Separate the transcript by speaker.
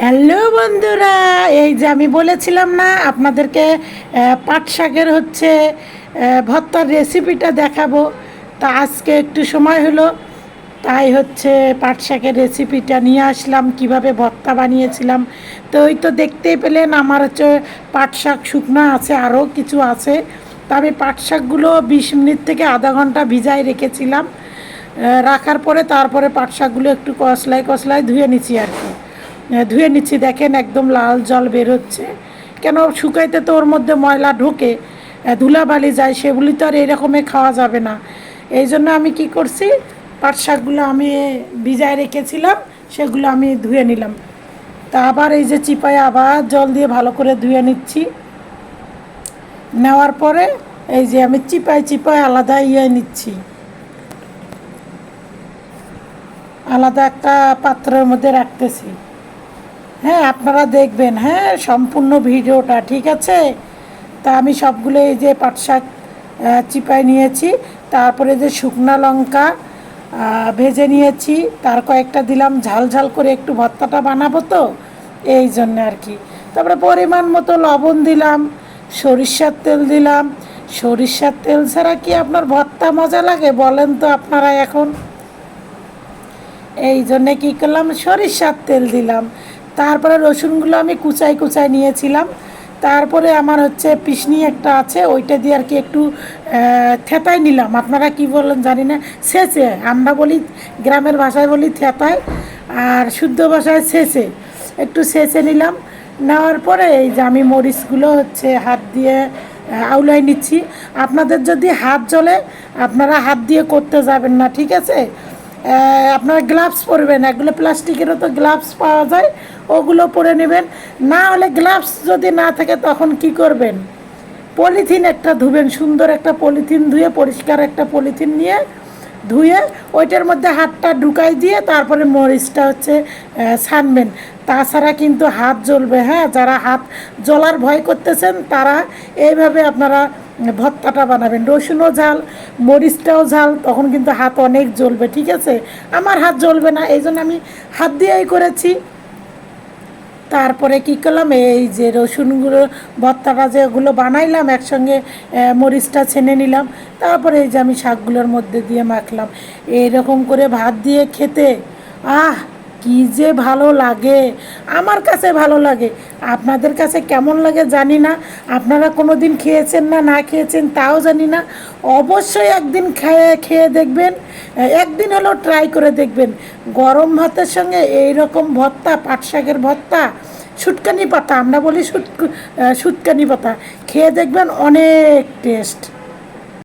Speaker 1: Hello বন্ধুরা, এই যে আমি বলেছিলাম না আপনাদেরকে পাট শাকের হচ্ছে ভর্তার রেসিপিটা দেখাবো। তা আজকে একটু সময় হলো, তাই হচ্ছে পাট শাকের রেসিপিটা নিয়ে আসলাম, কিভাবে ভর্তা বানিয়েছিলাম। তো ওই তো দেখতেই পেলেন আমার হচ্ছে পাট শাক শুকনো আছে, আরও কিছু আছে। তা আমি পাট শাকগুলো 20 মিনিট থেকে আধা ঘন্টা ভিজায় রেখেছিলাম। রাখার পরে তারপরে পাট শাকগুলো একটু কষলায় কষলায় ধুয়ে নিচ্ছি আর কি। ধুয়ে নিচ্ছি, দেখেন একদম লাল জল বের হচ্ছে। কেন শুকাইতে তো ওর মধ্যে ময়লা ঢোকে, ধুলাবালি যায়, সেগুলি তো আর এরকমই খাওয়া যাবে না। এই জন্য আমি কি করছি, পাট শাকগুলো আমি ভিজায় রেখেছিলাম, সেগুলো আমি ধুয়ে নিলাম। তা আবার এই যে চিপায় আবার জল দিয়ে ভালো করে ধুয়ে নিচ্ছি। নেওয়ার পরে এই যে আমি চিপায় চিপায় আলাদা নিচ্ছি, আলাদা একটা পাত্রের মধ্যে রাখতেছি। হ্যাঁ, আপনারা দেখবেন, হ্যাঁ, সম্পূর্ণ ভিডিওটা, ঠিক আছে? তা আমি সবগুলো এই যে পাট শাক চিপায় নিয়েছি, তারপরে যে শুকনা লঙ্কা ভেজে নিয়েছি, তার কয়েকটা দিলাম, ঝাল ঝাল করে একটু ভর্তাটা বানাবো তো, এই জন্য আর কি। তারপরে পরিমাণ মতো লবণ দিলাম, সরিষার তেল দিলাম। সরিষার তেল ছাড়া কি আপনার ভর্তা মজা লাগে বলেন তো আপনারা এখন? এই জন্যে কী করলাম, সরিষার তেল দিলাম। তারপরে রসুনগুলো আমি কুচাই কুচাই নিয়েছিলাম। তারপরে আমার হচ্ছে পিসনি একটা আছে, ওইটা দিয়ে আর কি একটু থেতাই নিলাম। আপনারা কি বলেন জানি না, ছেঁচে, আমরা বলি গ্রামের ভাষায় বলি থেতায়, আর শুদ্ধ ভাষায় ছেঁচে, একটু ছেঁচে নিলাম। নেওয়ার পরে এই যে আমি মরিচগুলো হচ্ছে হাত দিয়ে আউলাই নিচ্ছি। আপনাদের যদি হাত জ্বলে আপনারা হাত দিয়ে করতে যাবেন না, ঠিক আছে? আপনারা গ্লাভস পরবেন, এগুলো প্লাস্টিকেরও তো গ্লাভস পাওয়া যায়, ওগুলো পরে নেবেন। না হলে গ্লাভস যদি না থাকে তখন কি করবেন, পলিথিন একটা ধুবেন, সুন্দর একটা পলিথিন ধুয়ে, পরিষ্কার একটা পলিথিন নিয়ে ধুয়ে ওইটার মধ্যে হাতটা ঢুকাই দিয়ে তারপরে মরিচটা হচ্ছে ছানবেন। তাছাড়া কিন্তু হাত জ্বলবে। হ্যাঁ, যারা হাত জ্বলার ভয় করতেছেন তারা এইভাবে আপনারা ভর্তাটা বানাবেন। রসুনও ঝাল, মরিচটাও ঝাল, তখন কিন্তু হাত অনেক জ্বলবে, ঠিক আছে? আমার হাত জ্বলবে না, এই জন্য আমি হাত দিয়েই করেছি। তারপরে কী করলাম, এই যে রসুনগুলো ভর্তাটা যেগুলো বানাইলাম একসঙ্গে, মরিচটা ছেনে নিলাম। তারপরে এই যে আমি শাকগুলোর মধ্যে দিয়ে মাখলাম। এইরকম করে ভাত দিয়ে খেতে আহ কি যে ভালো লাগে, আমার কাছে ভালো লাগে। আপনাদের কাছে কেমন লাগে জানি না, আপনারা কোনো দিন খেয়েছেন না না খেয়েছেন তাও জানি না। অবশ্যই একদিন খেয়ে খেয়ে দেখবেন, একদিন হলেও ট্রাই করে দেখবেন। গরম ভাতের সঙ্গে এই রকম ভর্তা, পাট শাকের ভর্তা, সুটকানি পাতা, আমরা বলি সুটকানি পাতা, খেয়ে দেখবেন অনেক টেস্ট।